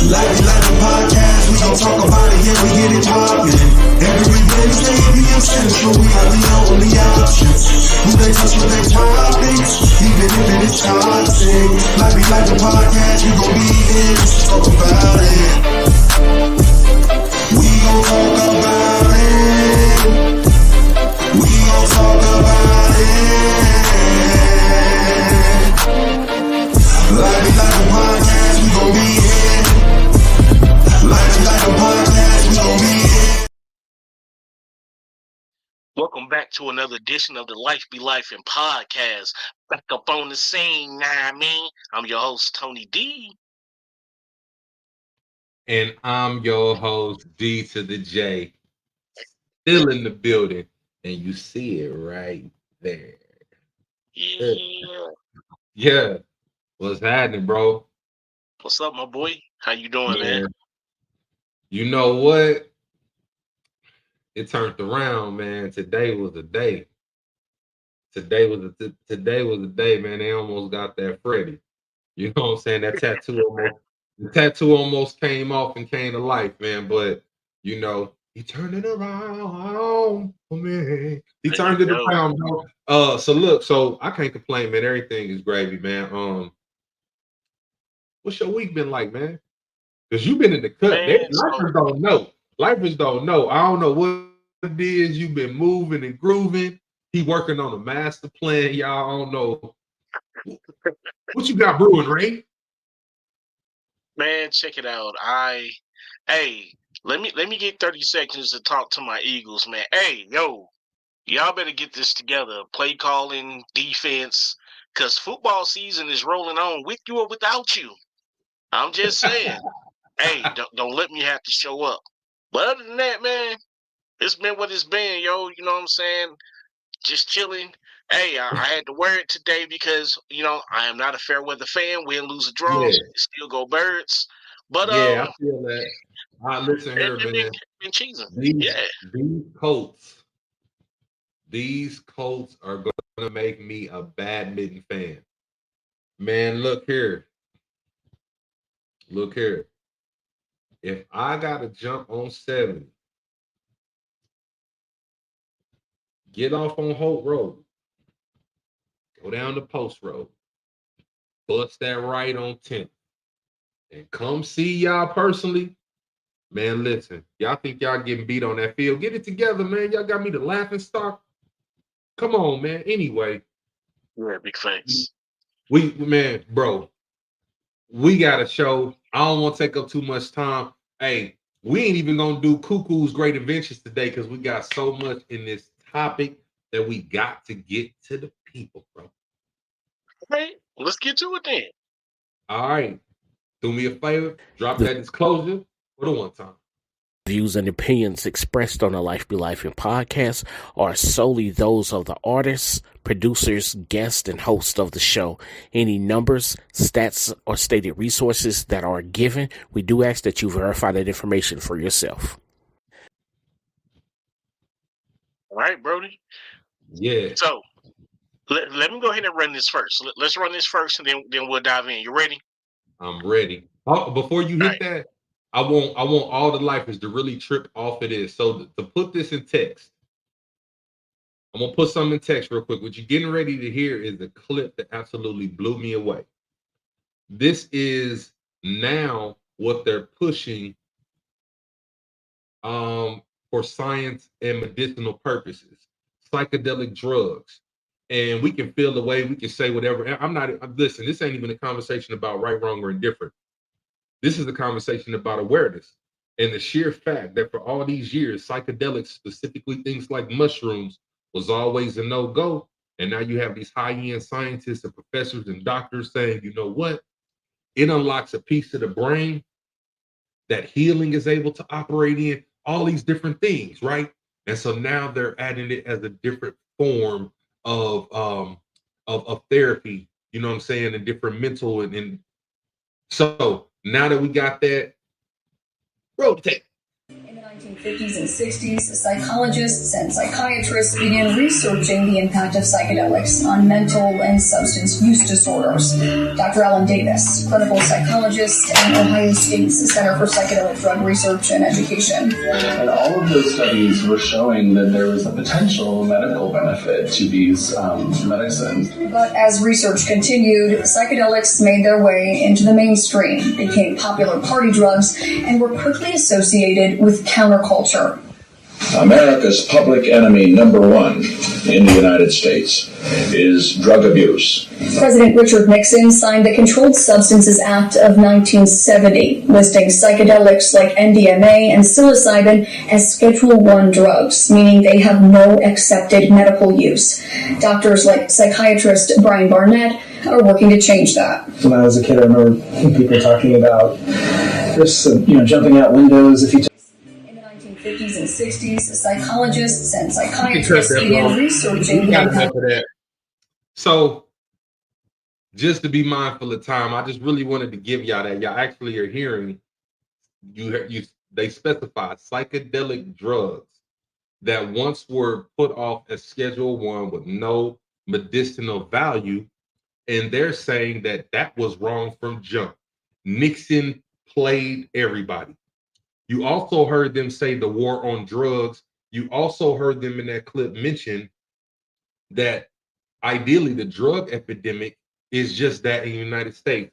Like the podcast, we gon' talk about it, yeah, we get it poppin'. Every Wednesday, PM Central, we are the only options. Who they touch with their topics, even if it is toxic. Like the podcast, we gon' be in, talk about it. We gon' talk about it. We gon' talk about it. Like the podcast, we gon' be in. Like the podcast, we gon' be in. Welcome back to another edition of the Life Be Life and podcast. Back up on the scene, I'm your host, Tony D. And I'm your host, D to the J. Still in the building. And you see it right there. Yeah. Yeah. What's happening, bro? What's up, my boy? How you doing, man? You know what? It turned around, man. Today was a day. Today was a day, man. They almost got that Freddy. You know what I'm saying? That tattoo almost came off and came to life, man. But you know, he turned it around for me. He turned it around, bro. So I can't complain, man. Everything is gravy, man. What's your week been like, man? Because you've been in the cut. Lifers don't know. I don't know what it is. You've been moving and grooving. He working on a master plan. Y'all I don't know. What you got brewing, Ray? Man, check it out. Let me get 30 seconds to talk to my Eagles, man. Hey, yo, y'all better get this together. Play calling, defense, because football season is rolling on with you or without you. I'm just saying. Hey, don't let me have to show up. But other than that, man, it's been what it's been, yo. You know what I'm saying? Just chilling. Hey, I had to wear it today because, you know, I am not a fair weather fan. Win, lose, or draw. Yeah. Still go Birds. But yeah, I feel that. Listen here, man. Been cheesing. These Colts are going to make me a badminton fan. Man, look here. If I got to jump on 70, get off on Holt Road, go down the Post Road, bust that right on 10th, and come see y'all personally, man, listen, y'all think y'all getting beat on that field. Get it together, man. Y'all got me the laughing stock. Come on, man. Anyway. Yeah, big thanks. We got a show. I don't want to take up too much time. Hey, we ain't even going to do Cuckoo's Great Adventures today because we got so much in this topic that we got to get to the people, bro. Hey, let's get to it then. All right. Do me a favor. Drop that disclosure for the one time. Views and opinions expressed on the Life Be Life and podcast are solely those of the artists, producers, guests, and hosts of the show. Any numbers, stats, or stated resources that are given, we do ask that you verify that information for yourself. All right, Brody. Yeah. So let me go ahead and run this first. Let's run this first, and then we'll dive in. You ready? I'm ready. Oh, before you hit that, I want all the lifers to really trip off of this. So to put this in text, I'm gonna put something in text real quick. What you're getting ready to hear is a clip that absolutely blew me away. This is now what they're pushing for science and medicinal purposes, psychedelic drugs. And we can feel the way, we can say whatever. Listen, this ain't even a conversation about right, wrong, or indifferent. This is a conversation about awareness and the sheer fact that for all these years, psychedelics, specifically things like mushrooms, was always a no-go. And now you have these high-end scientists and professors and doctors saying, you know what? It unlocks a piece of the brain that healing is able to operate in, all these different things, right? And so now they're adding it as a different form of therapy, you know what I'm saying, and different mental and so now that we got that, roll the tape. In the 1960s, 1950s and 60s, psychologists and psychiatrists began researching the impact of psychedelics on mental and substance use disorders. Dr. Alan Davis, clinical psychologist at Ohio State's Center for Psychedelic Drug Research and Education. And all of those studies were showing that there was a potential medical benefit to these medicines. But as research continued, psychedelics made their way into the mainstream, became popular party drugs, and were quickly associated with counterculture. America's public enemy number one in the United States is drug abuse. President Richard Nixon signed the Controlled Substances Act of 1970, listing psychedelics like MDMA and psilocybin as Schedule I drugs, meaning they have no accepted medical use. Doctors like psychiatrist Brian Barnett are working to change that. When I was a kid, I remember people talking about risks of, jumping out windows if you. In the 1950s and 60s, psychologists and psychiatrists began researching the impact. So, just to be mindful of time, I just really wanted to give y'all that. Y'all actually are hearing they specify psychedelic drugs that once were put off as Schedule I with no medicinal value, and they're saying that that was wrong from jump. Nixon played everybody. You also heard them say the war on drugs. You also heard them in that clip mention that ideally the drug epidemic is just that in the United States.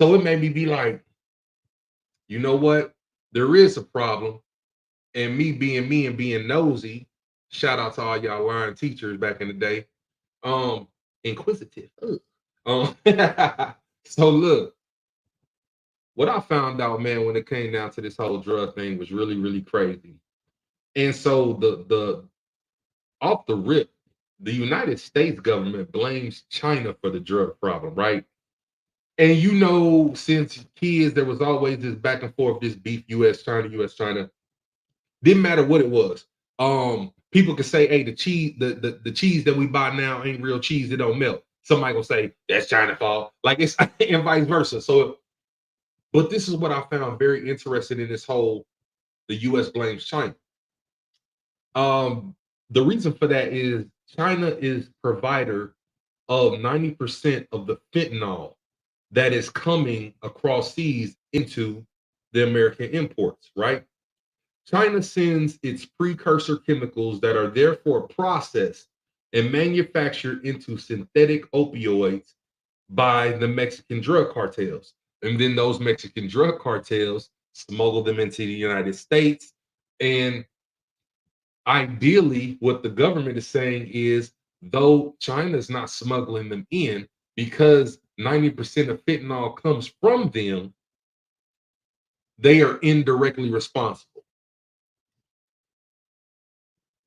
So it made me be like, you know what? There is a problem. And me and being nosy, shout out to all y'all lying teachers back in the day, inquisitive. So look, what I found out, man, when it came down to this whole drug thing was really, really crazy. And so the off the rip, the United States government blames China for the drug problem, right? And since kids, there was always this back and forth, this beef, US, China. Didn't matter what it was. People could say, hey, the cheese that we buy now ain't real cheese, it don't melt. Somebody gonna say that's China's fault. Like it's and vice versa. So, but this is what I found very interesting in this whole the US blames China. The reason for that is China is provider of 90% of the fentanyl that is coming across seas into the American imports, right? China sends its precursor chemicals that are therefore processed and manufactured into synthetic opioids by the Mexican drug cartels. And then those Mexican drug cartels smuggle them into the United States. And ideally, what the government is saying is, though China's not smuggling them in, because 90% of fentanyl comes from them, they are indirectly responsible.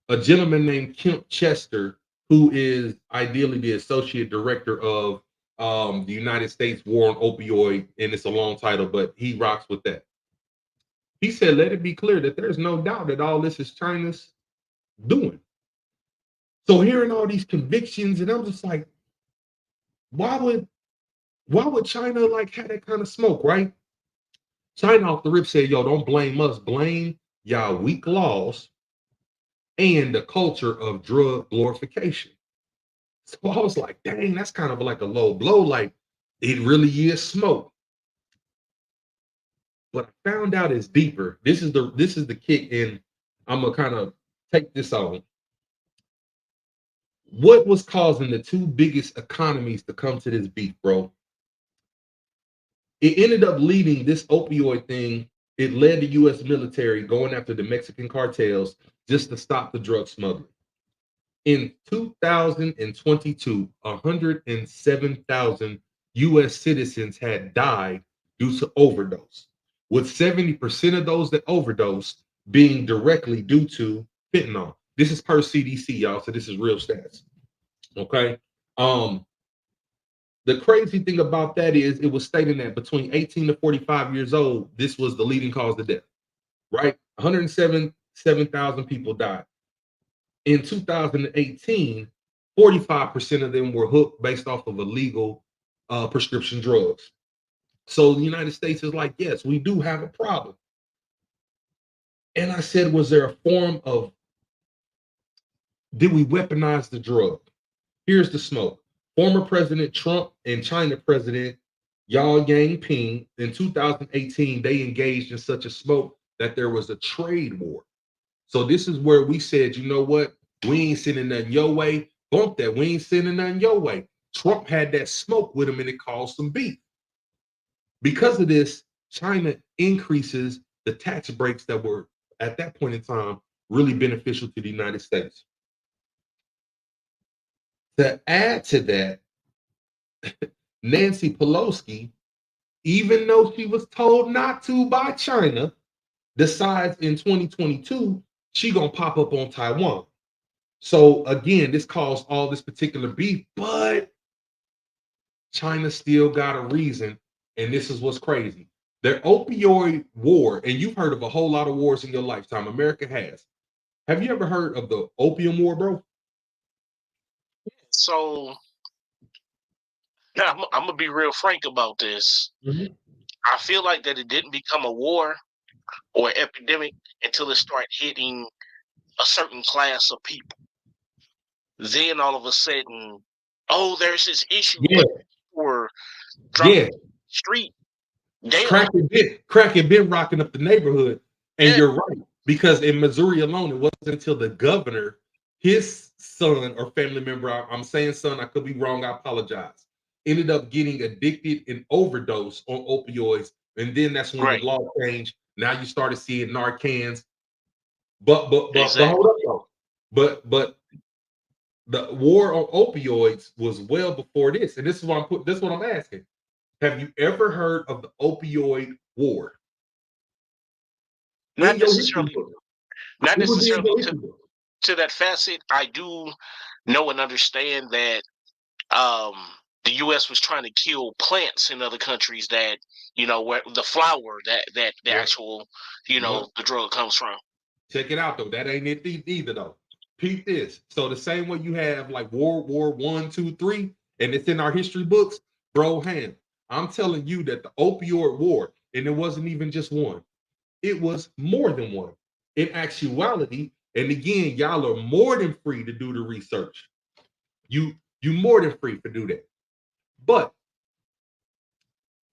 A gentleman named Kemp Chester, who is ideally the associate director of the United States War on Opioid, and it's a long title, but he rocks with that. He said, let it be clear that there's no doubt that all this is China's doing. So hearing all these convictions, and I'm just like, why would China like have that kind of smoke, right? China off the rip said, yo, don't blame us, blame y'all weak laws and the culture of drug glorification. So I was like, dang, that's kind of like a low blow. Like, it really is smoke. But I found out it's deeper. This is the kick, and I'm gonna kind of take this on. What was causing the two biggest economies to come to this beef, bro? It ended up leading this opioid thing. It led the U.S. military going after the Mexican cartels just to stop the drug smuggling. In 2022, 107,000 U.S. citizens had died due to overdose, with 70% of those that overdosed being directly due to fentanyl. This is per CDC, y'all, so this is real stats. Okay. The crazy thing about that is it was stating that between 18 to 45 years old, this was the leading cause of death, right? 107,000 people died. In 2018, 45% of them were hooked based off of illegal prescription drugs. So the United States is like, yes, we do have a problem. And I said, was there a form of, did we weaponize the drug? Here's the smoke. Former President Trump and China President Yao Yang in 2018, they engaged in such a smoke that there was a trade war. So this is where we said, you know what? We ain't sending nothing your way. Bump that. We ain't sending nothing your way. Trump had that smoke with him and it caused some beef. Because of this, China increases the tax breaks that were at that point in time really beneficial to the United States. To add to that, Nancy Pelosi, even though she was told not to by China, decides in 2022 she gonna pop up on Taiwan. So again, this caused all this particular beef, but China still got a reason, and this is what's crazy. Their opioid war, and you've heard of a whole lot of wars in your lifetime. America has. Have you ever heard of the opium war, bro? So I'm gonna be real frank about this. Mm-hmm. I feel like that it didn't become a war or epidemic until it started hitting a certain class of people. Then all of a sudden, oh, there's this issue Yeah. or Yeah. street. Damn. Crack had been rocking up the neighborhood. And Yeah. you're right. Because in Missouri alone, it wasn't until the governor, his son or family member, I'm saying son, I could be wrong, I apologize, ended up getting addicted and overdose on opioids. And then that's when Right. the law changed. Now you started seeing Narcans. But Exactly. hold up though. But the war on opioids was well before this. And this is what I'm asking. Have you ever heard of the opioid war? Not necessarily To that facet. I do know and understand that the U.S. was trying to kill plants in other countries that, where the flower that the actual, the drug comes from. Check it out though. That ain't it either though. Peep this. So the same way you have like World War I, II, III, and it's in our history books, bro. I'm telling you that the opioid war, and it wasn't even just one, it was more than one. In actuality, and again, y'all are more than free to do the research. You more than free to do that. But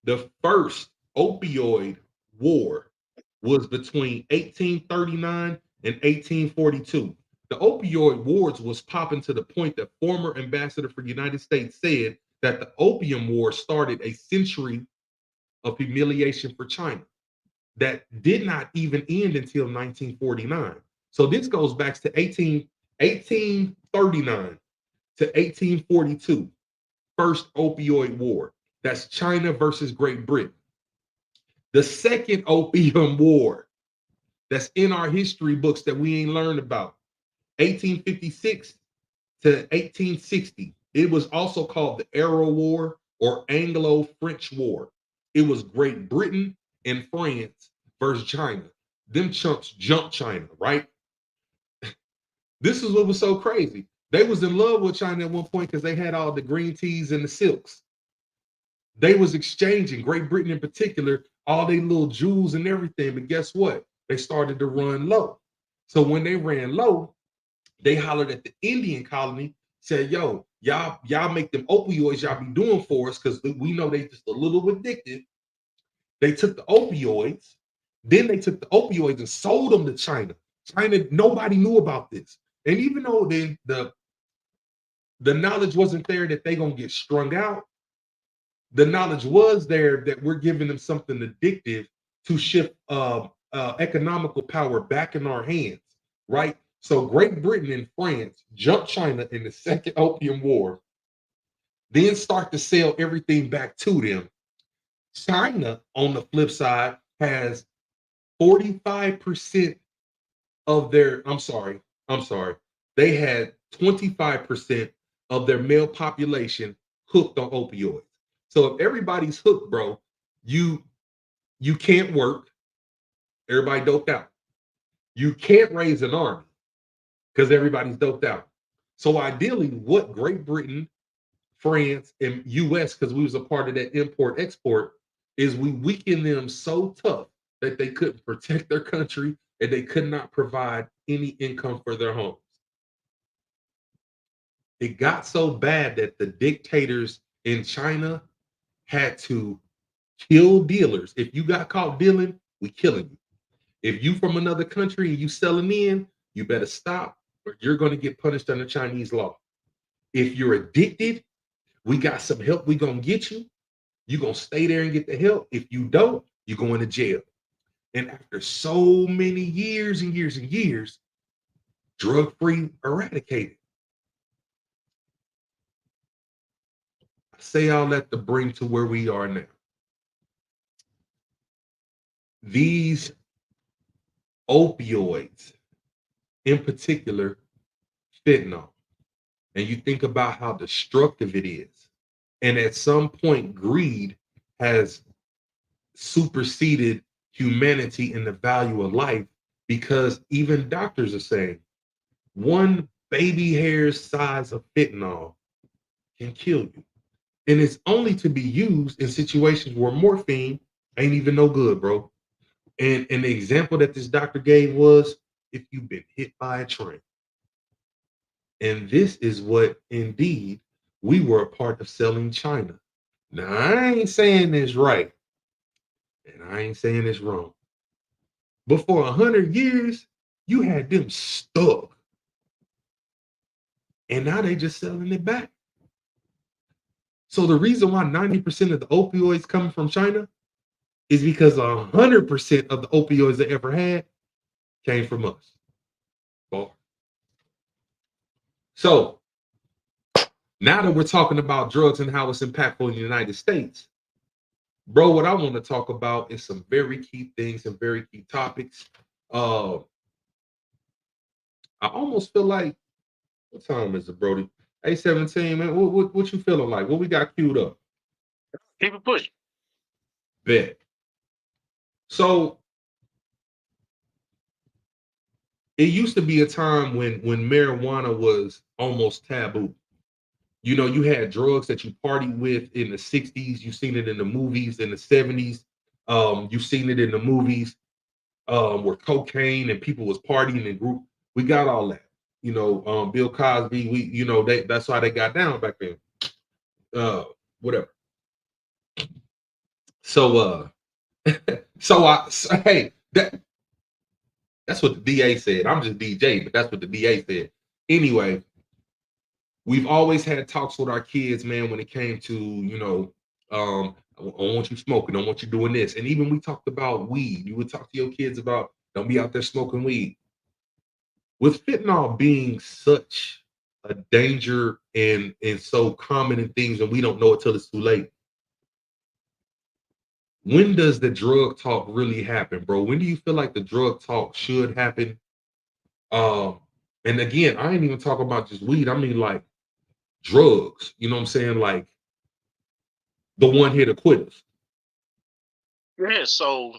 the first opioid war was between 1839 and 1842. The opioid wars was popping to the point that former ambassador for the United States said that the opium war started a century of humiliation for China that did not even end until 1949. So this goes back to 1839 to 1842, first opioid war. That's China versus Great Britain. The second opium war that's in our history books that we ain't learned about, 1856 to 1860. It was also called the Arrow War or Anglo-French War. It was Great Britain and France versus China. Them chumps jumped China, right? This is what was so crazy. They was in love with China at one point because they had all the green teas and the silks. They was exchanging, Great Britain in particular, all their little jewels and everything. But guess what? They started to run low. So when they ran low, they hollered at the Indian colony, said, yo, y'all make them opioids y'all be doing for us because we know they just a little addicted. They took the opioids, then they took the opioids and sold them to China. China, nobody knew about this. And even though the knowledge wasn't there that they gonna get strung out, the knowledge was there that we're giving them something addictive to shift economical power back in our hands, right? So Great Britain and France jumped China in the second opium war, then start to sell everything back to them. China, on the flip side, has 45% of their, I'm sorry, they had 25% of their male population hooked on opioids. So if everybody's hooked, bro, you can't work. Everybody doped out. You can't raise an army because everybody's doped out. So ideally, what Great Britain, France, and US, because we was a part of that import-export, is we weaken them so tough that they couldn't protect their country, and they could not provide any income for their homes. It got so bad that the dictators in China had to kill dealers. If you got caught dealing, we killing you. If you from another country and you selling in, you better stop or you're going to get punished under Chinese law. If you're addicted, we got some help we going to get you. You're going to stay there and get the help. If you don't, you're going to jail. And after so many years and years and years, drug-free eradicated. I say all that to bring to where we are now. These opioids, in particular, fentanyl, and you think about how destructive it is. And at some point, greed has superseded humanity and the value of life, because even doctors are saying one baby hair's size of fentanyl can kill you. And it's only to be used in situations where morphine ain't even no good, bro. And the example that this doctor gave was if you've been hit by a train. And this is what indeed we were a part of selling China. Now, I ain't saying this right, and I ain't saying this wrong. But for 100 years, you had them stuck. And now they just selling it back. So the reason why 90% of the opioids coming from China is because 100% of the opioids they ever had came from us. Bar. So now that we're talking about drugs and how it's impactful in the United States, bro, what I want to talk about is some very key things and very key topics. I almost feel like, what time is it, Brody? 8:17, man. What you feeling like? What we got queued up? Keep it pushing. Bet. So it used to be a time when marijuana was almost taboo. You know, you had drugs that you partied with in the 60s. You've seen it in the movies in the 70s. You've seen it in the movies where cocaine and people was partying in group. We got all that. You know, Bill Cosby, that's why they got down back then. Whatever. So hey, that's what the DA said. I'm just DJ, but that's what the DA said. Anyway, we've always had talks with our kids, man, when it came to, I don't want you smoking, I don't want you doing this. And even we talked about weed. You would talk to your kids about don't be out there smoking weed. With fentanyl being such a danger and so common in things, and we don't know it till it's too late. When does the drug talk really happen, bro? When do you feel like the drug talk should happen? And again, I ain't even talking about just weed. I mean like drugs. You know what I'm saying? Like the one hit quitters. Yeah, so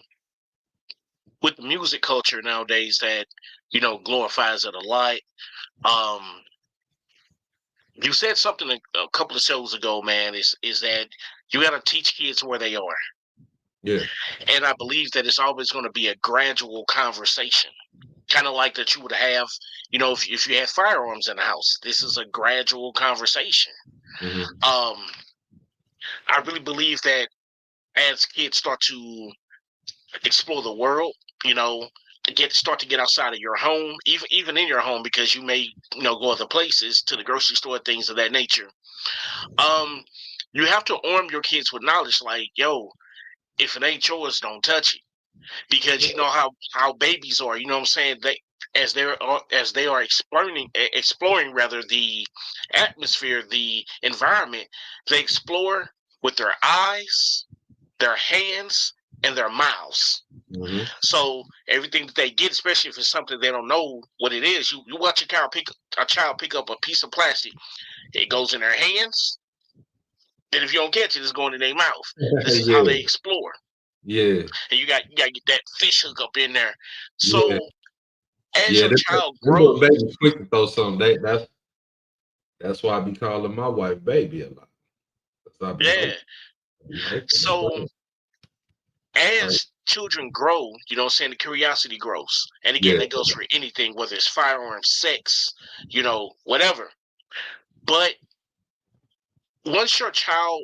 with the music culture nowadays that, glorifies it a lot. You said something a couple of shows ago, man, is that you got to teach kids where they are. Yeah. And I believe that it's always going to be a gradual conversation, kind of like that you would have, if you had firearms in the house. This is a gradual conversation. Mm-hmm. I really believe that as kids start to explore the world, start to get outside of your home, even in your home, because you may, go other places, to the grocery store, things of that nature. You have to arm your kids with knowledge, like, yo, if it ain't yours, don't touch it. Because you know how babies are, you know what I'm saying? As they are exploring rather the atmosphere, the environment, they explore with their eyes, their hands, and their mouths. Mm-hmm. So everything that they get, especially if it's something they don't know what it is, you watch a child pick up a piece of plastic. It goes in their hands. Then if you don't catch it, it's going in their mouth. This is how they explore. Yeah. And you got to get that fish hook up in there. So as your child grows, baby quick to throw something. That's why I be calling my wife baby a lot. So as children grow, you know what I'm saying, the curiosity grows. And again, that goes for anything, whether it's firearms, sex, you know, whatever. But once your child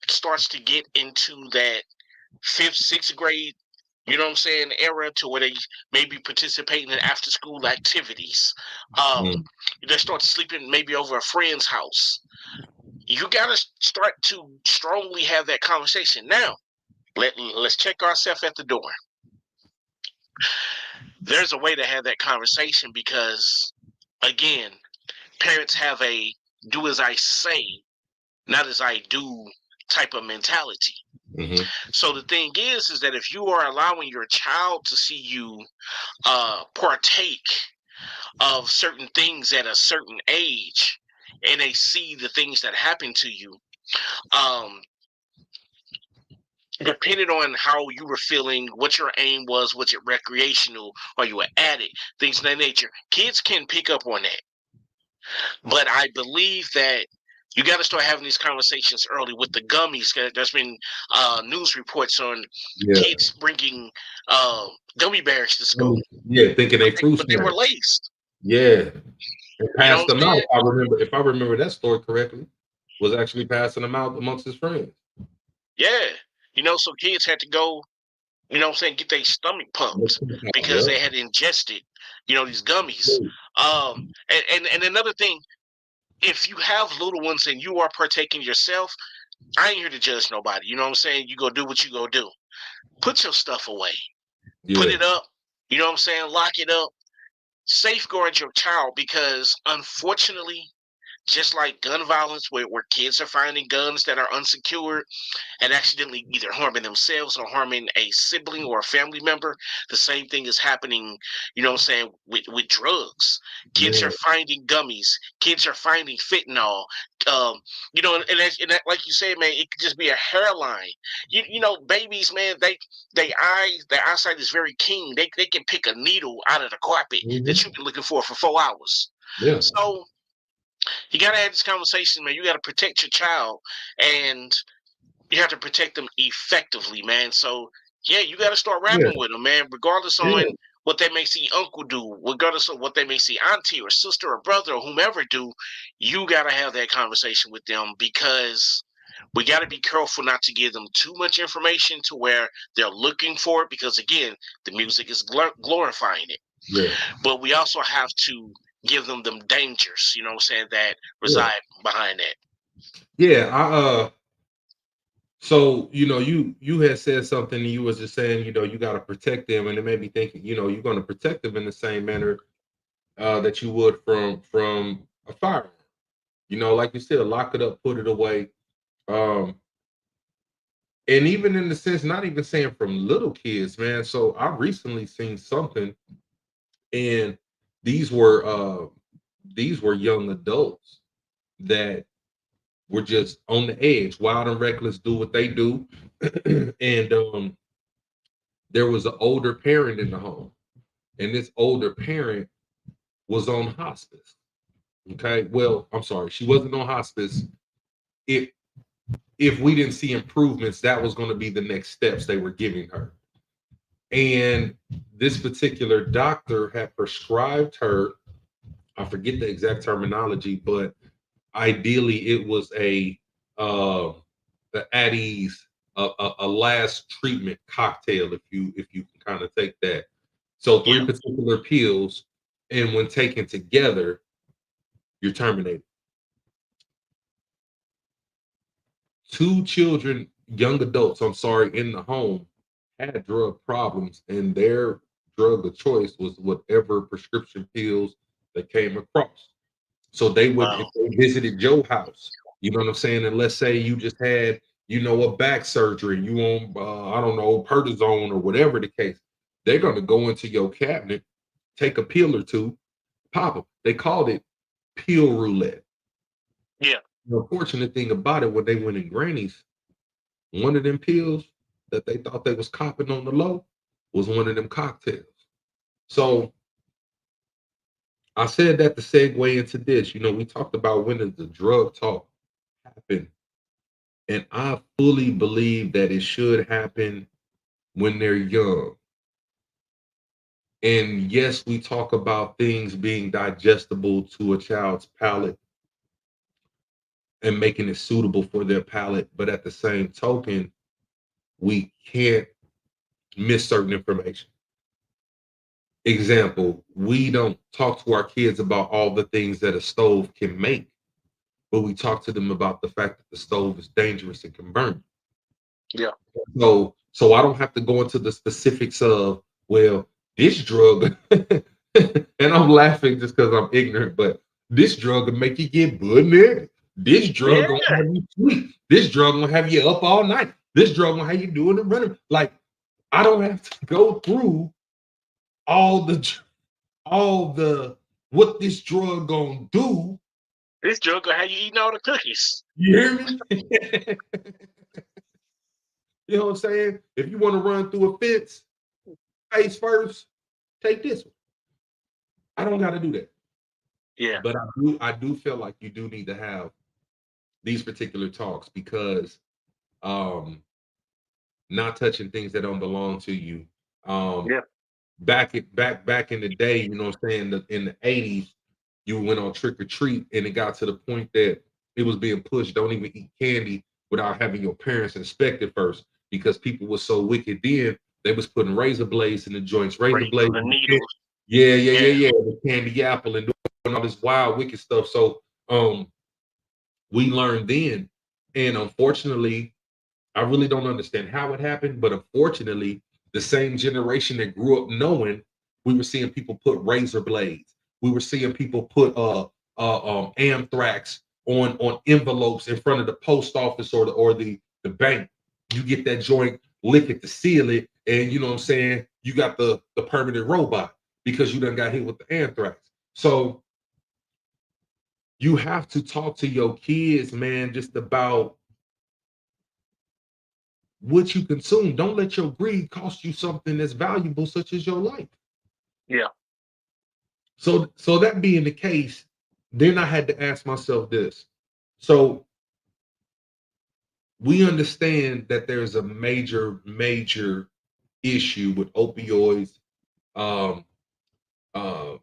starts to get into that 5th, 6th grade, you know what I'm saying, era to where they may be participating in after school activities, they start sleeping maybe over a friend's house. You got to start to strongly have that conversation. Now, let's check ourselves at the door. There's a way to have that conversation because, again, parents have a do as I say, not as I do type of mentality. So the thing is that if you are allowing your child to see you partake of certain things at a certain age, and they see the things that happen to you, depending on how you were feeling, what your aim was it recreational, or you were addict, things of that nature, kids can pick up on that. But I believe that you got to start having these conversations early with the gummies. There's been news reports on kids bringing gummy bears to school. Yeah, thinking but they were laced. Yeah, and passed You know them out. If I remember that story correctly, was actually passing them out amongst his friends. Yeah, you know, so kids had to go, you know what I'm saying, get their stomach pumped because they had ingested, you know, these gummies. And another thing, if you have little ones and you are partaking yourself, I ain't here to judge nobody. You know what I'm saying? You go do what you go do. Put your stuff away. Put it up. You know what I'm saying? Lock it up. Safeguard your child because, unfortunately, just like gun violence, where kids are finding guns that are unsecured and accidentally either harming themselves or harming a sibling or a family member, the same thing is happening, you know what I'm saying, with drugs. Kids are finding gummies. Kids are finding fentanyl. You know, and that, like you said, man, it could just be a hairline. You know, babies, man, their eyesight is very keen. They can pick a needle out of the carpet that you've been looking for 4 hours. So you got to have this conversation, man. You got to protect your child, and you have to protect them effectively, man. So, yeah, you got to start rapping with them, man, regardless on what they may see uncle do, regardless of what they may see auntie or sister or brother or whomever do. You got to have that conversation with them because we got to be careful not to give them too much information to where they're looking for it because, again, the music is glorifying it. But we also have to give them dangers, you know what I'm saying, that reside behind that. So, you know, you had said something and you was just saying, you know, you got to protect them, and it made me think, you know, you're going to protect them in the same manner that you would from a firearm. You know, like you said, lock it up, put it away. And even in the sense, not even saying from little kids, man. So I recently seen something, and these were young adults that were just on the edge, wild and reckless, do what they do. And there was an older parent in the home, and this older parent was on hospice. Okay, well, I'm sorry, she wasn't on hospice. If we didn't see improvements, that was going to be the next steps they were giving her. And this particular doctor had prescribed her, I forget the exact terminology, but ideally it was the at ease, a last treatment cocktail, if you can kind of take that. So 3 particular pills, and when taken together, you're terminated. 2 children, young adults, I'm sorry, in the home had drug problems, and their drug of choice was whatever prescription pills they came across. So they would, if they visited your house, you know what I'm saying, and let's say you just had, you know, a back surgery, you on, I don't know, prednisone or whatever the case, they're going to go into your cabinet, take a pill or two, pop them. They called it pill roulette. The unfortunate thing about it, when they went in Granny's, one of them pills that they thought they was copping on the low was one of them cocktails. So I said that to segue into this. You know, we talked about when does the drug talk happen, and I fully believe that it should happen when they're young. And yes, we talk about things being digestible to a child's palate and making it suitable for their palate, but at the same token, we can't miss certain information. Example, we don't talk to our kids about all the things that a stove can make, but we talk to them about the fact that the stove is dangerous and can burn. Yeah. So I don't have to go into the specifics of, well, this drug, and I'm laughing just because I'm ignorant, but this drug will make you get blood. This drug gonna have you sleep. This drug gonna have you up all night. This drug gonna have you doing the running. Like, I don't have to go through all the what this drug gonna do. This drug gonna have you eating all the cookies. You hear me? You know what I'm saying? If you want to run through a fence, face first, take this one. I don't got to do that. Yeah. But I do feel like you do need to have these particular talks because not touching things that don't belong to you. Yeah. Back in the day, you know what I'm saying, in the 80s, you went on trick or treat and it got to the point that it was being pushed, don't even eat candy without having your parents inspect it first, because people were so wicked then, they was putting razor blades in the joints, razor blades the in needles. yeah, the candy apple and doing all this wild wicked stuff. So we learned then, and unfortunately, I really don't understand how it happened, but unfortunately, the same generation that grew up knowing, we were seeing people put razor blades. We were seeing people put anthrax on envelopes in front of the post office or the bank. You get that joint, lick it to seal it, and you know what I'm saying, you got the permanent robot because you done got hit with the anthrax. So you have to talk to your kids, man, just about what you consume. Don't let your greed cost you something that's valuable, such as your life. Yeah. So that being the case, then I had to ask myself this. So we understand that there's a major issue with opioids. Um, uh,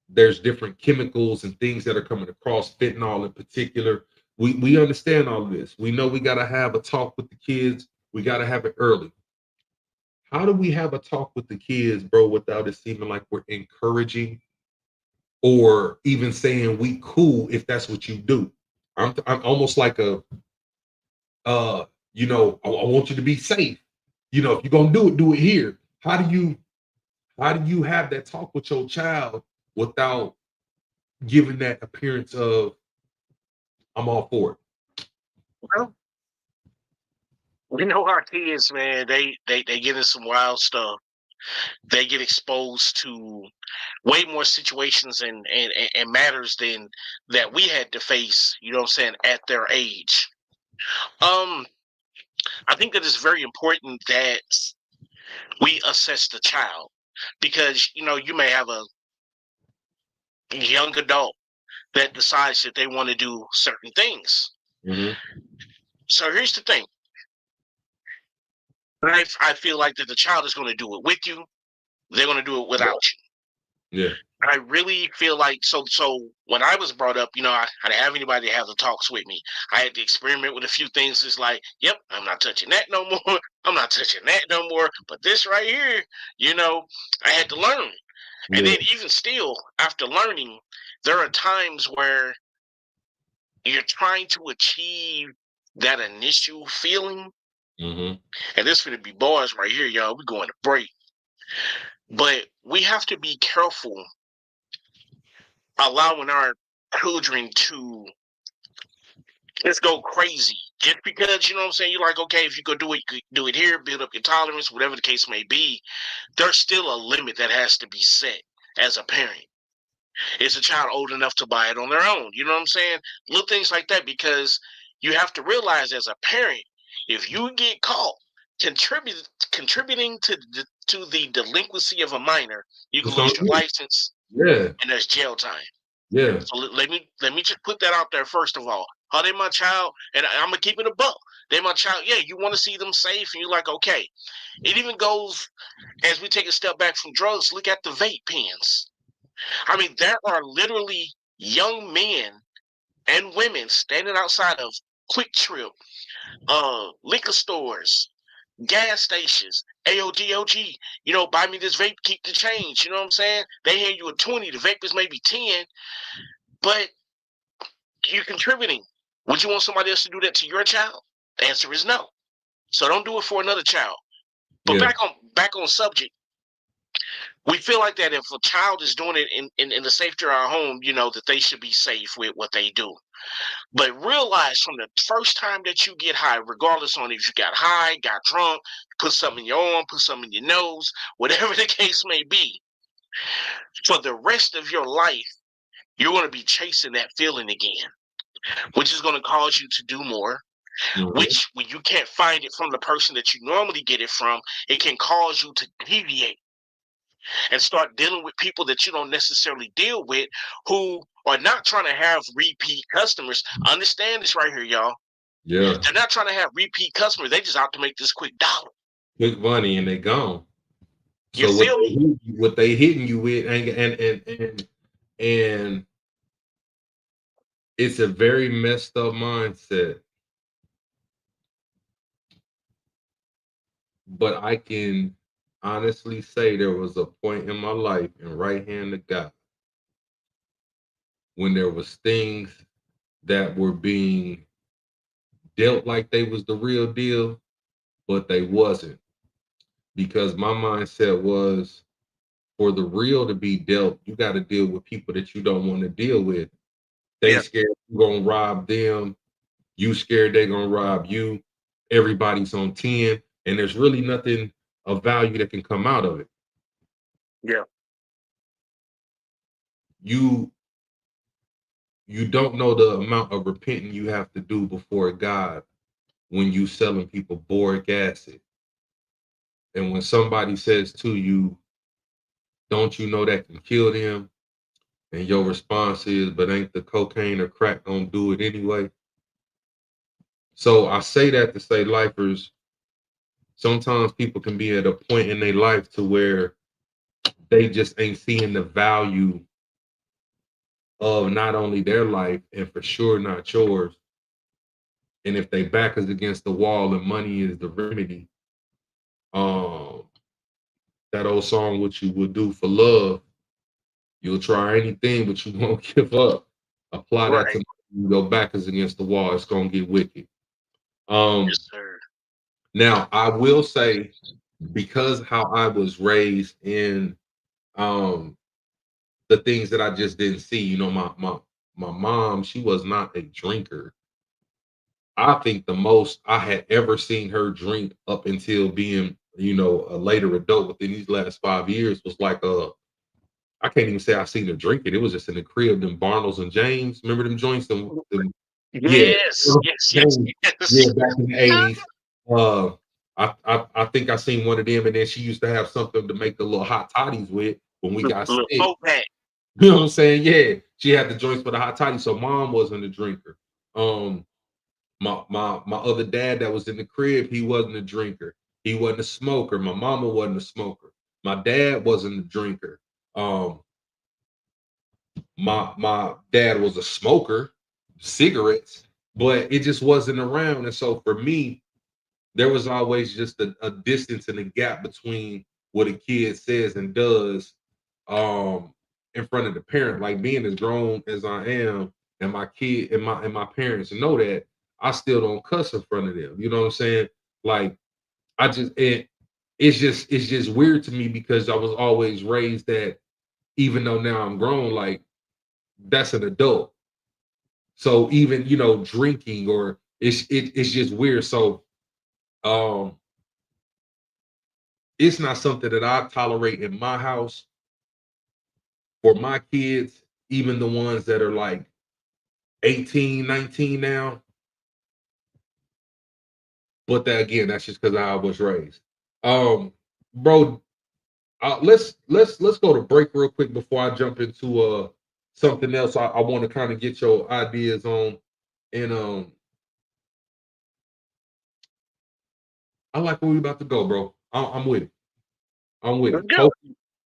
there's different chemicals and things that are coming across, fentanyl in particular. We understand all of this. We know we got to have a talk with the kids. We got to have it early. How do we have a talk with the kids, bro, without it seeming like we're encouraging or even saying we cool if that's what you do? I'm almost like a I want you to be safe. You know, if you're gonna do it here. How do you have that talk with your child without giving that appearance of I'm all for it? Well, we know our kids, man, they get into some wild stuff. They get exposed to way more situations and matters than that we had to face, you know what I'm saying, at their age. I think that it's very important that we assess the child because, you may have a young adult that decides that they want to do certain things. Mm-hmm. So here's the thing. I feel like that the child is going to do it with you. They're going to do it without you. Yeah. I really feel like so when I was brought up, I didn't have anybody to have the talks with me. I had to experiment with a few things. It's like, yep, I'm not touching that no more. I'm not touching that no more. But this right here, I had to learn. And then even still, after learning, there are times where you're trying to achieve that initial feeling. Mm-hmm. And this going to be bars right here, y'all. We're going to break. But we have to be careful allowing our children to just go crazy. Just because, you know what I'm saying, you're like, okay, if you go do it, you do it here, build up your tolerance, whatever the case may be, there's still a limit that has to be set as a parent. Is a child old enough to buy it on their own? You know what I'm saying? Little things like that, because you have to realize as a parent, if you get caught contributing to the delinquency of a minor, you can lose your license. Yeah. And there's jail time. Yeah. So let me just put that out there first of all. Oh, they my child, and I'm gonna keep it a buck. They my child. Yeah, you want to see them safe, and you're like, okay. It even goes as we take a step back from drugs. Look at the vape pens. I mean, there are literally young men and women standing outside of Quick Trip, liquor stores, gas stations, AOGOG, buy me this vape, keep the change. You know what I'm saying? They hand you a 20, the vape is maybe 10, but you're contributing. Would you want somebody else to do that to your child? The answer is no. So don't do it for another child. But Yeah. back on subject, we feel like that if a child is doing it in the safety of our home, that they should be safe with what they do. But realize from the first time that you get high, regardless on if you got high, got drunk, put something in your arm, put something in your nose, whatever the case may be, for the rest of your life, you're going to be chasing that feeling again, which is going to cause you to do more. Mhm. Which, when you can't find it from the person that you normally get it from, it can cause you to deviate and start dealing with people that you don't necessarily deal with, who are not trying to have repeat customers. Understand this right here, y'all. Yeah. They're not trying to have repeat customers. They just out to make this quick dollar. Quick money and they gone. You So feel me? what they hitting you with, and it's a very messed up mindset. But I can honestly say there was a point in my life, in right hand of God, when there was things that were being dealt like they was the real deal, but they wasn't. Because my mindset was, for the real to be dealt, you got to deal with people that you don't want to deal with. They Yeah. scared you gonna rob them. You scared they gonna rob you. Everybody's on 10, and there's really nothing of value that can come out of it. Yeah. You don't know the amount of repenting you have to do before God when you selling people boric acid. And when somebody says to you, don't you know that can kill them? And your response is, but ain't the cocaine or crack gonna do it anyway? So I say that to say, lifers, sometimes people can be at a point in their life to where they just ain't seeing the value of not only their life and for sure not yours. And if they back is against the wall and money is the remedy, um, that old song, "What You Would Do for Love," you'll try anything, but you won't give up. Apply that to Right. your back is against the wall, it's gonna get wicked. Um, Yes, sir. Now I will say, because how I was raised in um the things that I just didn't see, my mom, she was not a drinker. I think the most I had ever seen her drink up until being, a later adult within these last 5 years was like I can't even say I seen her drink it. It was just in the crib, them Barnles and James. Remember them joints? Yeah, Yes. Yes. Yes. yeah, Yes. back in the 80s. Uh, I think I seen one of them, and then she used to have something to make the little hot toddies with when we got Little sick. folk pack. You know what I'm saying? Yeah, she had the joints for the hot toddy. So mom wasn't a drinker. Um, my other dad that was in the crib, he wasn't a drinker. He wasn't a smoker. My mama wasn't a smoker. My dad wasn't a drinker. Um, my dad was a smoker, cigarettes, but it just wasn't around. And so for me, there was always just a distance and a gap between what a kid says and does in front of the parent. Like, being as grown as I am, and my kid and my parents know that, I still don't cuss in front of them. You know what I'm saying? Like, it's just weird to me because I was always raised that, even though now I'm grown, like, that's an adult. So even, drinking, or it's just weird. So um it's not something that I tolerate in my house for my kids, even the ones that are like 18, 19 now. But that, again, that's just because I was raised. Bro, let's go to break real quick before I jump into something else. I want to kind of get your ideas on. And I like where we about to go, bro. I'm with it. I'm with it.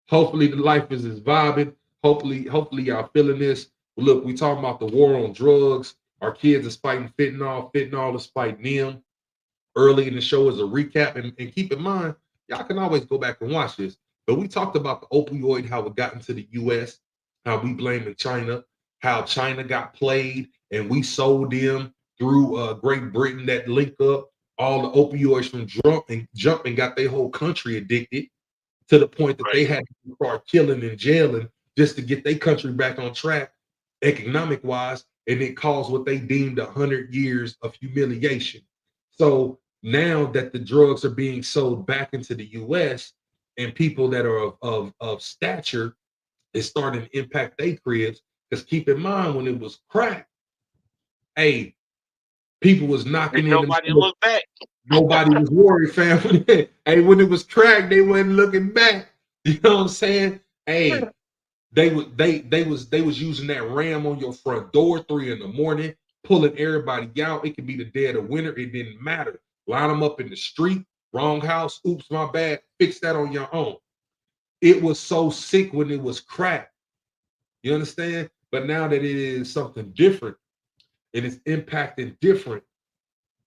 Hopefully the life is vibing. Hopefully y'all feeling this. Look, we talking about the war on drugs. Our kids is fighting fentanyl. Fentanyl is fighting them. Early in the show is a recap. And keep in mind, y'all can always go back and watch this. But we talked about the opioid, how it got into the U.S., how we blamed China, how China got played, and we sold them through Great Britain that link up all the opioids from jump and got their whole country addicted to the point that they had to start killing and jailing just to get their country back on track economic-wise, and it caused what they deemed 100 years of humiliation. So now that the drugs are being sold back into the U.S. and people that are of stature is starting to impact their cribs, because keep in mind, when it was crack, hey, people was knocking in. Nobody looked back. Nobody was worried, fam. Hey, when it was crack, they wasn't looking back. You know what I'm saying? Hey, they was using that ram on your front door 3 a.m, pulling everybody out. It could be the dead of winter. It didn't matter. Line them up in the street. Wrong house. Oops, my bad. Fix that on your own. It was so sick when it was crack. You understand? But now that it is something different, and it's impacting different,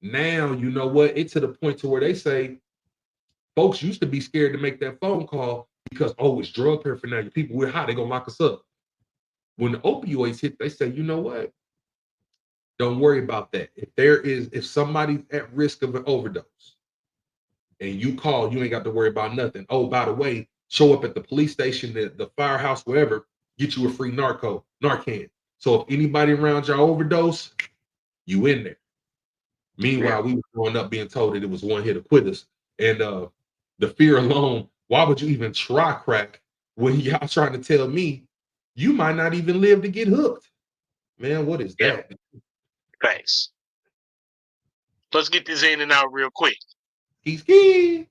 now, you know what? It's to the point to where they say folks used to be scared to make that phone call because, oh, it's drug paraphernalia. People, we're hot. They're going to lock us up. When the opioids hit, they say, you know what? Don't worry about that. If somebody's at risk of an overdose and you call, you ain't got to worry about nothing. Oh, by the way, show up at the police station, the firehouse, wherever, get you a free Narcan. So if anybody around y'all overdose, you in there. Meanwhile, we were growing up being told that it was one hit to quit us. And the fear alone, why would you even try crack when y'all trying to tell me you might not even live to get hooked? Man, what is that? Thanks. Let's get this in and out real quick. Ski.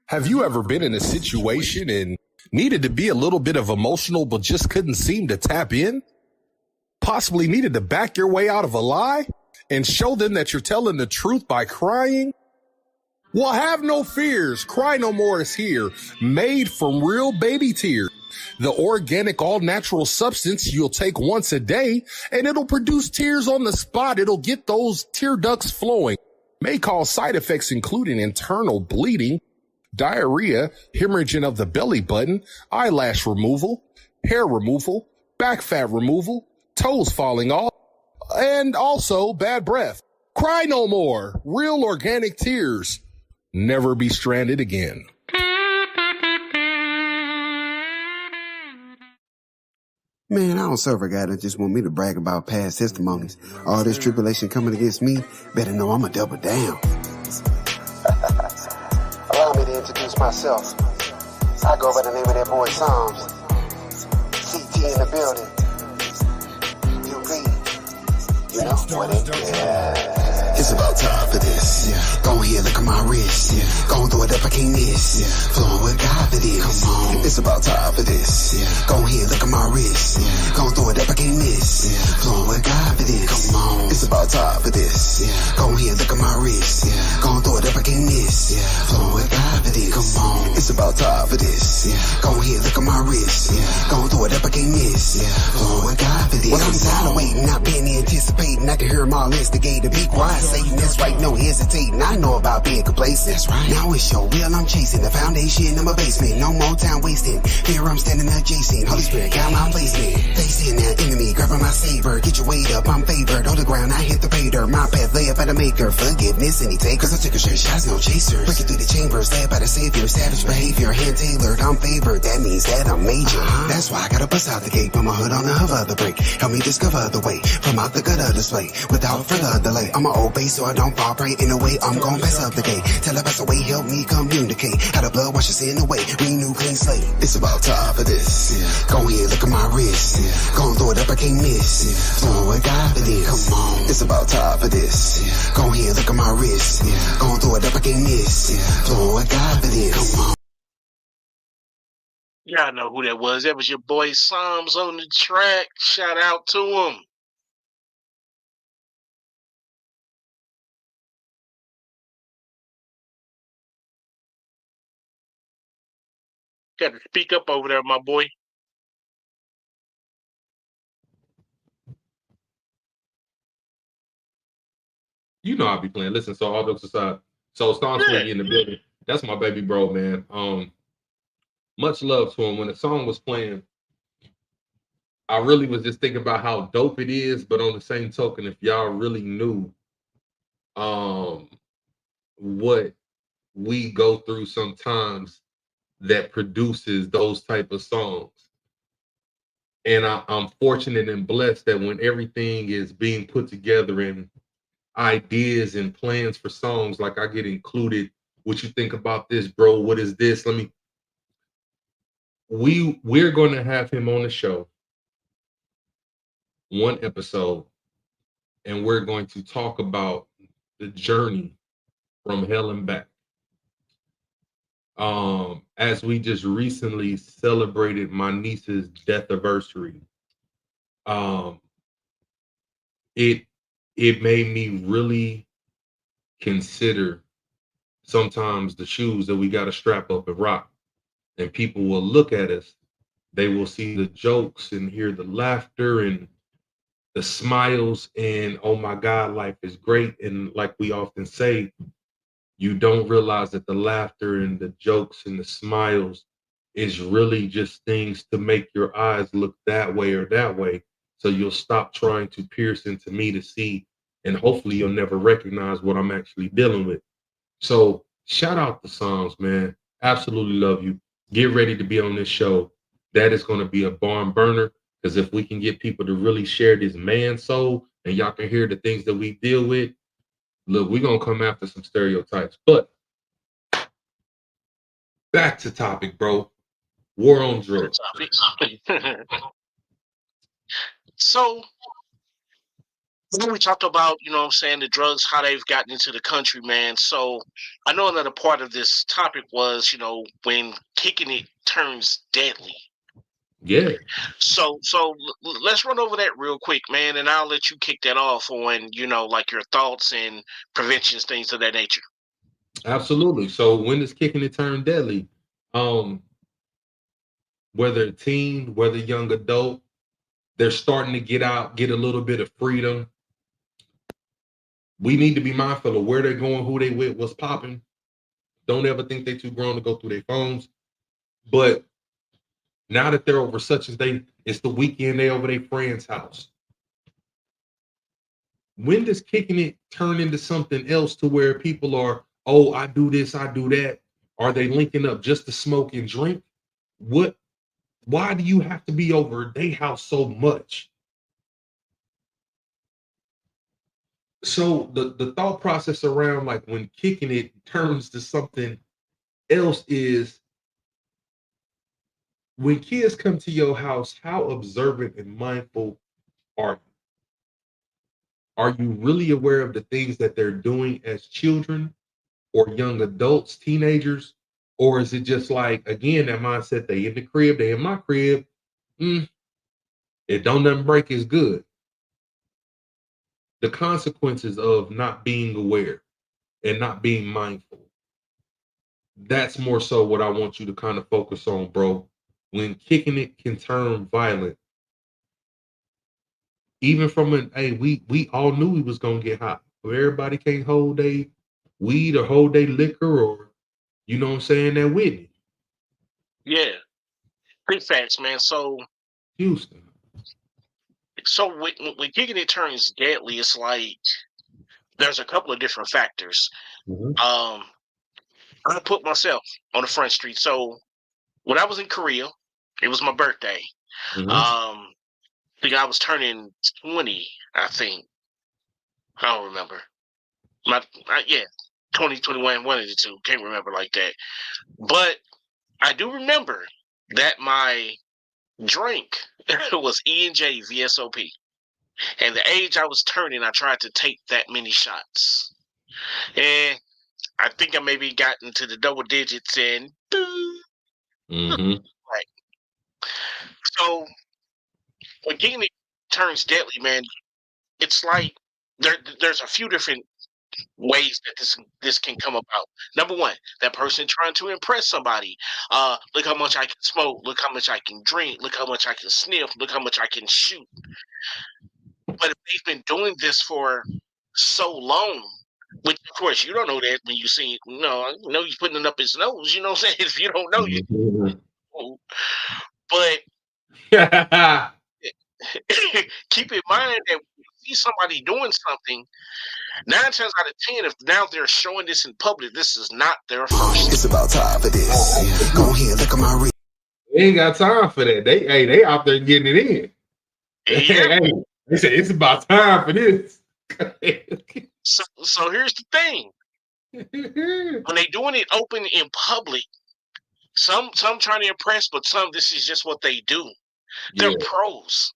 Have you ever been in a situation and needed to be a little bit of emotional but just couldn't seem to tap in? Possibly needed to back your way out of a lie and show them that you're telling the truth by crying? Well, have no fears. Cry No More is here, made from real baby tears. The organic, all-natural substance you'll take once a day, and it'll produce tears on the spot. It'll get those tear ducts flowing. May cause side effects including internal bleeding, diarrhea, hemorrhaging of the belly button, eyelash removal, hair removal, back fat removal, toes falling off, and also bad breath. Cry no more. Real organic tears. Never be stranded again. Man, I don't serve a guy that just want me to brag about past testimonies. All this tribulation coming against me, better know I'm a double down. Allow me to introduce myself. I go by the name of that boy Psalms. CT in the building. UV. You know what it is. Yeah. It's about time for this. Yeah. Go ahead, look at my wrist. Yeah. Gon' throw it up, I can't miss. Yeah. Flowing with God for this. Come on. It's about time for this. Yeah. Go ahead, look at my wrist. Yeah. Gon' throw it up, I can't miss. Yeah. Flowing with God for this. Come on. It's about time for this. Yeah. Go ahead, look at my wrist. Yeah. Gon' throw it up, I can't miss. Yeah. Flowing with God for this. Come on. It's about time for this. Yeah. Go ahead, look at my wrist. Yeah. Gon' throw it up, I can't miss. Yeah. Flowing with God for this. Well, I'm tired of waiting, not being anticipating. I can hear them all instigating. Be quiet, Satan, that's right, no hesitating. I know about being complacent. That's right. Now it's your will, I'm chasing the foundation in my basement. No more time wasting. Here I'm standing adjacent. Holy Spirit got my placement. Facing that enemy, grabbing my saber. Get your weight up, I'm favored. On the ground, I hit the pay dirt. My path lay up at the maker. Forgiveness, any take. Cause I took a shit, shots, no chasers. Breaking through the chambers, led by the savior. Savage behavior, hand tailored, I'm favored. That means that I'm major. That's why I gotta bust out the gate. Put my hood on the hover of the brick. Help me discover the way from out the gutter this way. Without further delay, I'm an old base so I don't fall prey. In a way, I'm gon' pass up the gate. Tell her pass away, help me communicate. How the blood washes in the way, renew clean slate. It's about time for this. Go ahead, look at my wrist. Gon' throw it up, I can't miss. Doing what God for this. Come on, it's about time for this. Go ahead, look at my wrist. Gon' throw it up, I can't miss. Doing what God for this. Come on. Y'all know who that was. That was your boy Psalms on the track. Shout out to him. Got to speak up over there, my boy. You know I'll be playing. Listen, so all jokes aside, so Storm Swiggy in the building. That's my baby bro, man. Much love to him. When the song was playing, I really was just thinking about how dope it is, but on the same token, if y'all really knew what we go through sometimes that produces those type of songs. And I'm fortunate and blessed that when everything is being put together in ideas and plans for songs, like I get included. What you think about this, bro? What is this? We're going to have him on the show, one episode, and we're going to talk about the journey from hell and back. As we just recently celebrated my niece's death anniversary, it made me really consider sometimes the shoes that we got to strap up and rock. And people will look at us, they will see the jokes and hear the laughter and the smiles, and oh my God, life is great. And like we often say, you don't realize that the laughter and the jokes and the smiles is really just things to make your eyes look that way or that way. So you'll stop trying to pierce into me to see, and hopefully you'll never recognize what I'm actually dealing with. So shout out the songs, man. Absolutely love you. Get ready to be on this show. That is going to be a barn burner, because if we can get people to really share this man soul and y'all can hear the things that we deal with, look, we're going to come after some stereotypes. But back to topic, bro. War on drugs. So, when we talked about, you know what I'm saying, the drugs, how they've gotten into the country, man. So, I know another part of this topic was, you know, when kicking it turns deadly. Yeah. So let's run over that real quick, man, and I'll let you kick that off on, you know, like your thoughts and preventions, things of that nature. Absolutely. So when does kicking it turn deadly? Whether teen, whether young adult, they're starting to get out, get a little bit of freedom. We need to be mindful of where they're going, who they with, what's popping. Don't ever think they're too grown to go through their phones. But now that they're over such as it's the weekend, they over their friend's house. When does kicking it turn into something else to where people are, oh, I do this, I do that? Are they linking up just to smoke and drink? Why do you have to be over their house so much? So the thought process around like when kicking it turns to something else is, when kids come to your house, how observant and mindful are you? Are you really aware of the things that they're doing as children or young adults, teenagers? Or is it just like, again, that mindset, they in the crib, they in my crib, it don't nothing break is good. The consequences of not being aware and not being mindful. That's more so what I want you to kind of focus on, bro. When kicking it can turn violent, even from we all knew we was gonna get hot. But everybody can't hold they weed or hold they liquor, or you know what I'm saying, that Whitney. Yeah, big facts, man. So Houston. So when kicking it turns deadly, it's like there's a couple of different factors. I put myself on the front street. So when I was in Korea, it was my birthday. The think I was turning 20, I think. I don't remember. Yeah, 2021, one of the two. Can't remember like that. But I do remember that my drink was E&J VSOP. And the age I was turning, I tried to take that many shots. And I think I maybe got into the double digits and right. So when getting it turns deadly, man, it's like there's a few different ways that this can come about. Number one, that person trying to impress somebody. Look how much I can smoke. Look how much I can drink. Look how much I can sniff. Look how much I can shoot. But if they've been doing this for so long, which of course you don't know that when you see, he's putting it up his nose. You know what I'm saying? If you don't know, you. But keep in mind that when you see somebody doing something, 9 times out of 10, if now they're showing this in public, this is not their first. It's about time for this. Go ahead, look at my wrist. They ain't got time for that. They out there getting it in. Yeah. They say it's about time for this. So here's the thing. When they doing it open in public, some trying to impress, but some this is just what they do. They're pros.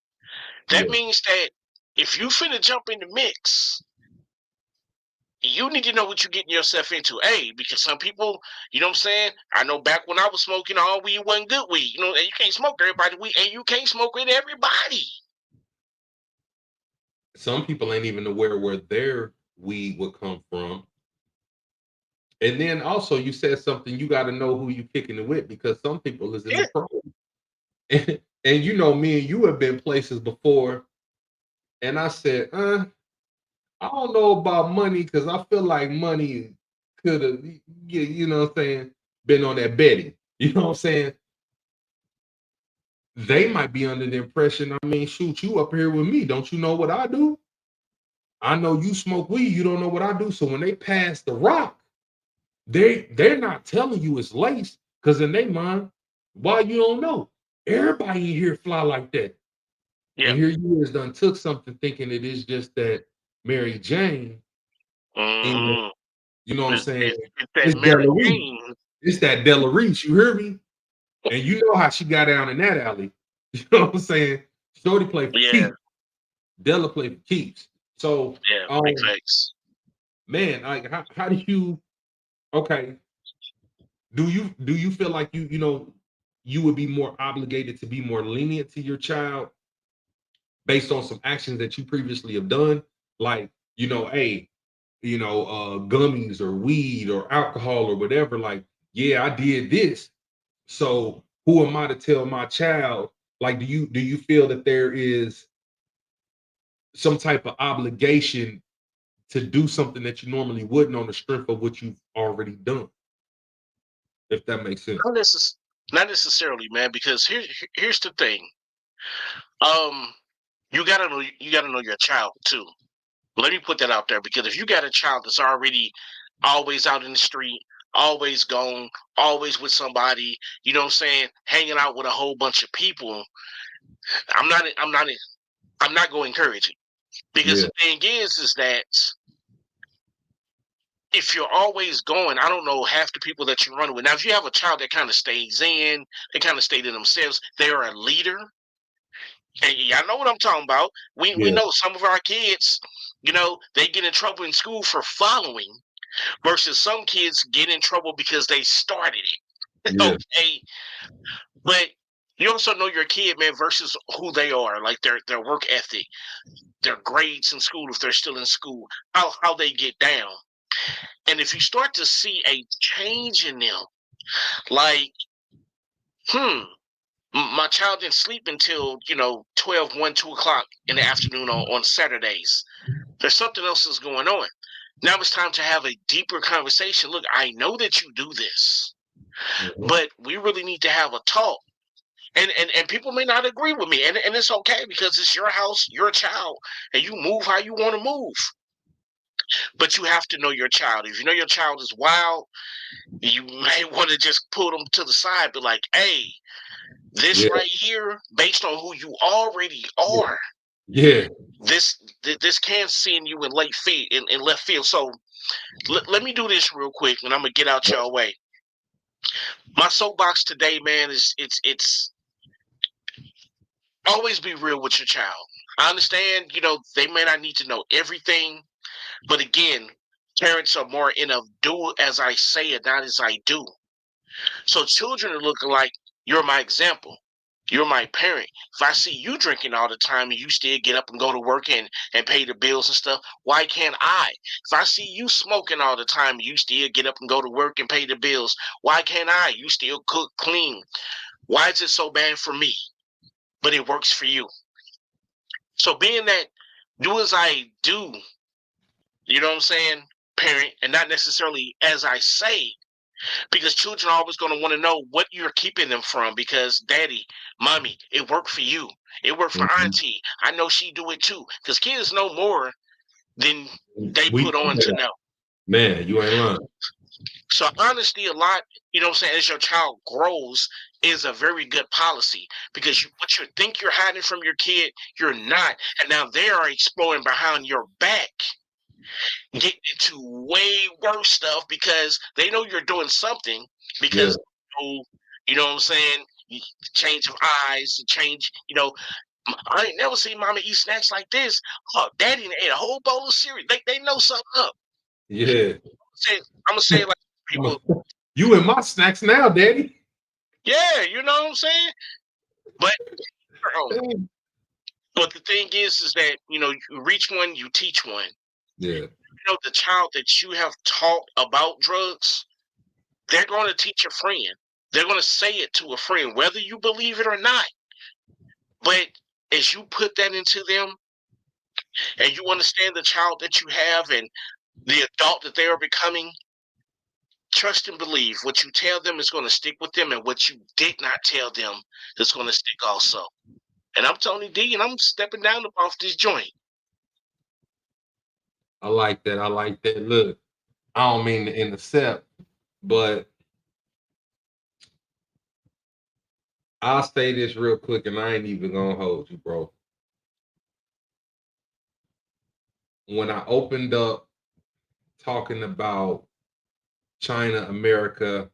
That means that if you finna jump in the mix, you need to know what you're getting yourself into. Because some people, you know what I'm saying? I know back when I was smoking, all weed wasn't good weed. You know, and you can't smoke everybody weed, and you can't smoke with everybody. Some people ain't even aware where their weed would come from. And then also you said something, you got to know who you kicking it with, because some people is in the pro. And you know, me and you have been places before, and I said, I don't know about money, because I feel like money could have, you know what I'm saying, been on that Betty. You know what I'm saying? They might be under the impression, I mean, shoot, you up here with me. Don't you know what I do? I know you smoke weed. You don't know what I do. So when they pass the rock, they're not telling you it's laced, because in their mind, why you don't know? Everybody in here fly like that. Yeah. And here you is done took something thinking it is just that Mary Jane. And, you know what I'm saying? It's Della Reese. It's that Della Reese. You hear me? And you know how she got down in that alley. You know what I'm saying? Shorty play for keeps. Della play for keeps. So makes sense. Man, like how do you? Okay, do you feel like you would be more obligated to be more lenient to your child based on some actions that you previously have done, like gummies or weed or alcohol or whatever? Like, yeah, I did this, so who am I to tell my child? Like, do you feel that there is some type of obligation to do something that you normally wouldn't on the strength of what you've already done? If that makes sense. Not necessarily, man, because here's the thing. You gotta know your child too. Let me put that out there, because if you got a child that's already always out in the street, always gone, always with somebody, you know what I'm saying, hanging out with a whole bunch of people, I'm not going to encourage it. Because the thing is that if you're always going, I don't know half the people that you run with. Now, if you have a child that kind of stays in, they kind of stay to themselves, they're a leader. And y'all know what I'm talking about. We know some of our kids, they get in trouble in school for following, versus some kids get in trouble because they started it. Yeah. Okay. But you also know your kid, man, versus who they are, like their work ethic, their grades in school, if they're still in school, how they get down. And if you start to see a change in them, like, my child didn't sleep until, 12, 1, 2 o'clock in the afternoon on Saturdays. There's something else that's going on. Now it's time to have a deeper conversation. Look, I know that you do this, but we really need to have a talk. And people may not agree with me, and it's okay, because it's your house, your child, and you move how you want to move. But you have to know your child. If you know your child is wild, you may want to just pull them to the side, be like, hey, This right here, based on who you already are, Yeah. this can send you in left field. So let me do this real quick, and I'm gonna get out your way. My soapbox today, man, is it's always be real with your child. I understand, they may not need to know everything, but again, parents are more in a do as I say and not as I do. So children are looking like, you're my example. You're my parent. If I see you drinking all the time and you still get up and go to work and pay the bills and stuff, why can't I? If I see you smoking all the time and you still get up and go to work and pay the bills, why can't I? You still cook, clean. Why is it so bad for me, but it works for you? So being that do as I do, you know what I'm saying, parent, and not necessarily as I say, because children are always going to want to know what you're keeping them from, because daddy, mommy, it worked for you. It worked for auntie. I know she do it too. Because kids know more than they put on to know. Man, you ain't lying. So honesty a lot, you know what I'm saying, as your child grows is a very good policy, because what you think you're hiding from your kid, you're not. And now they are exploring behind your back, getting into way worse stuff because they know you're doing something, because you know what I'm saying, change of eyes, change, I ain't never seen mama eat snacks like this. Oh, daddy ate a whole bowl of cereal. They know something up. Yeah. I'm gonna say it like people. You in my snacks now, daddy. Yeah, you know what I'm saying? But the thing is that, you reach one, you teach one. Yeah. The child that you have taught about drugs, they're going to teach a friend. They're going to say it to a friend, whether you believe it or not. But as you put that into them and you understand the child that you have and the adult that they are becoming, trust and believe what you tell them is going to stick with them, and what you did not tell them is going to stick also. And I'm Tony D, and I'm stepping down off this joint. I like that. Look, I don't mean to intercept, but I'll say this real quick, and I ain't even gonna hold you, bro. When I opened up talking about China, America,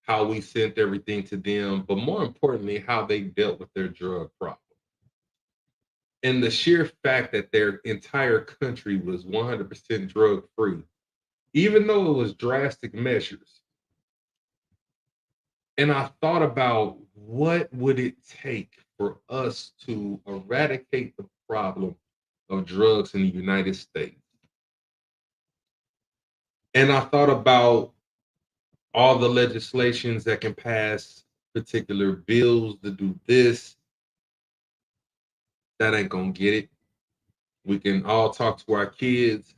how we sent everything to them, but more importantly, how they dealt with their drug problem. And the sheer fact that their entire country was 100% drug free, even though it was drastic measures. And I thought about, what would it take for us to eradicate the problem of drugs in the United States? And I thought about all the legislations that can pass particular bills to do this. That ain't gonna get it. We can all talk to our kids,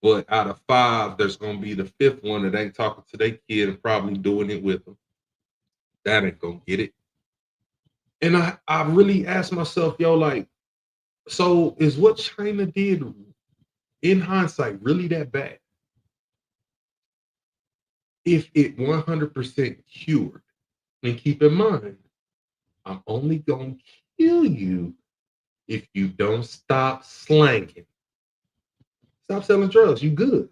but out of 5, there's gonna be the 5th one that ain't talking to their kid and probably doing it with them. That ain't gonna get it. And I really asked myself, like, so is what China did in hindsight really that bad? If it 100% cured, and keep in mind, I'm only gonna kill you if you don't stop slanging. Stop selling drugs, you good.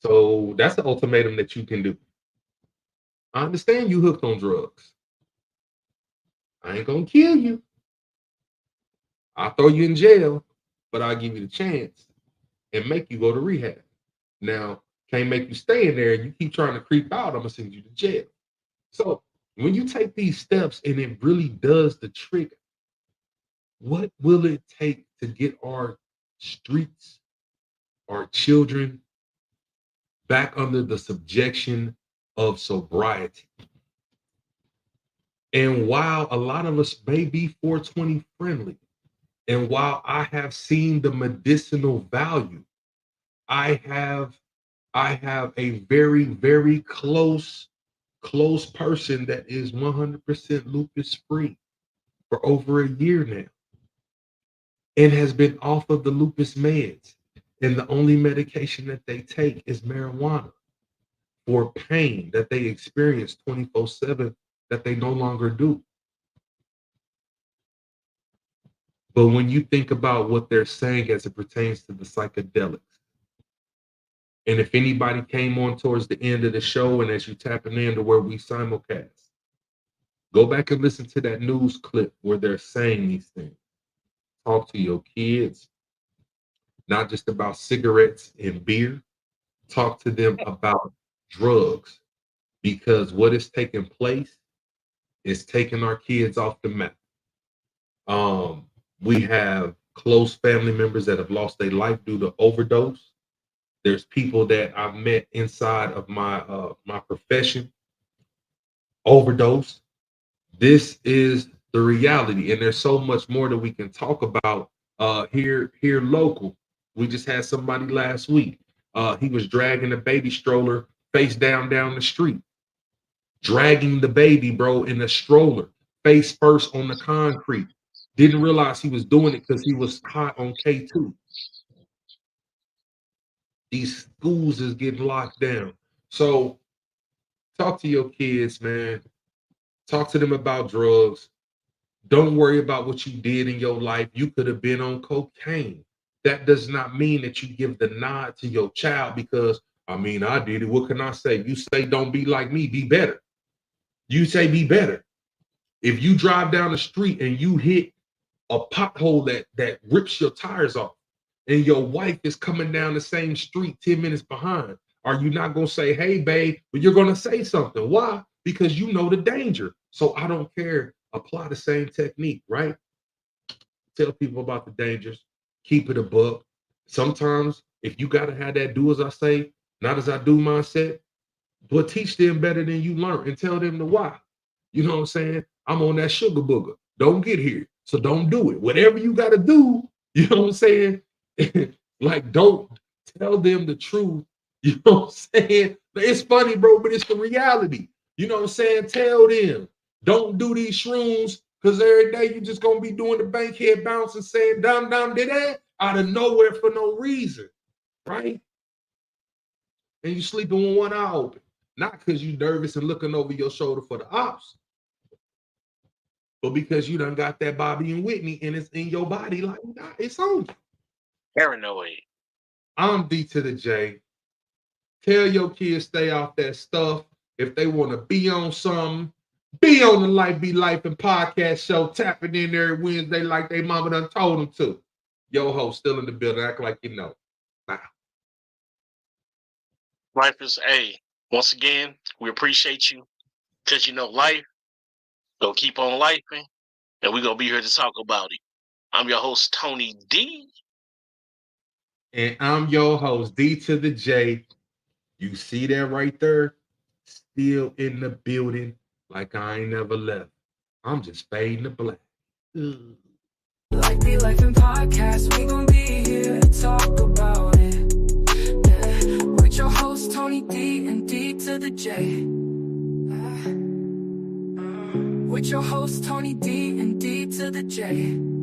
So that's the ultimatum that you can do. I understand you hooked on drugs. I ain't gonna kill you. I'll throw you in jail, but I'll give you the chance and make you go to rehab. Now, can't make you stay in there and you keep trying to creep out, I'm gonna send you to jail. So when you take these steps and it really does the trick, what will it take to get our streets, our children, back under the subjection of sobriety? And while a lot of us may be 420 friendly, and while I have seen the medicinal value, I have a very, very close person that is 100% lupus free for over a year now, and has been off of the lupus meds. And the only medication that they take is marijuana for pain that they experience 24/7 that they no longer do. But when you think about what they're saying as it pertains to the psychedelics, and if anybody came on towards the end of the show and as you tapping into where we simulcast, go back and listen to that news clip where they're saying these things. Talk to your kids, not just about cigarettes and beer. Talk to them about drugs, because what is taking place is taking our kids off the map. We have close family members that have lost their life due to overdose. There's people that I've met inside of my profession, overdose. This is the reality, and there's so much more that we can talk about here local. We just had somebody last week. He was dragging a baby stroller face down the street, dragging the baby, bro, in a stroller, face first on the concrete. Didn't realize he was doing it because he was hot on K2. These schools is getting locked down. So talk to your kids, man. Talk to them about drugs. Don't worry about what you did in your life. You could have been on cocaine. That does not mean that you give the nod to your child because, I mean, I did it. What can I say? You say, don't be like me, be better. You say, be better. If you drive down the street and you hit a pothole that rips your tires off, and your wife is coming down the same street 10 minutes behind, are you not going to say, hey, babe, but you're going to say something? Why? Because you know the danger. So I don't care. Apply the same technique, right? Tell people about the dangers. Keep it a buck. Sometimes if you got to have that do as I say, not as I do mindset, but teach them better than you learn and tell them the why. You know what I'm saying? I'm on that sugar booger. Don't get here. So don't do it. Whatever you got to do, you know what I'm saying? Like, don't tell them the truth. You know what I'm saying? It's funny, bro, but it's the reality. You know what I'm saying? Tell them, don't do these shrooms because every day you're just going to be doing the bankhead bounce and saying, dum, dum, did that out of nowhere for no reason, right? And you sleeping with one eye open, not because you're nervous and looking over your shoulder for the ops, but because you done got that Bobby and Whitney and it's in your body like, nah, it's on you. Paranoid. I'm D to the J. Tell your kids stay off that stuff. If they want to be on something, be on the Life Be Life and podcast show, tapping in every Wednesday like they mama done told them to. Yo ho, still in the building, act like you know. Bye. Lifers, hey, once again, we appreciate you because you know life. Go keep on lifing, and we're going to be here to talk about it. I'm your host, Tony D. And I'm your host, D to the J. You see that right there? Still in the building like I ain't never left. I'm just fading to black. Life Be Life and podcast, we gon' be here to talk about it. Yeah. With your host, Tony D and D to the J. With your host, Tony D and D to the J.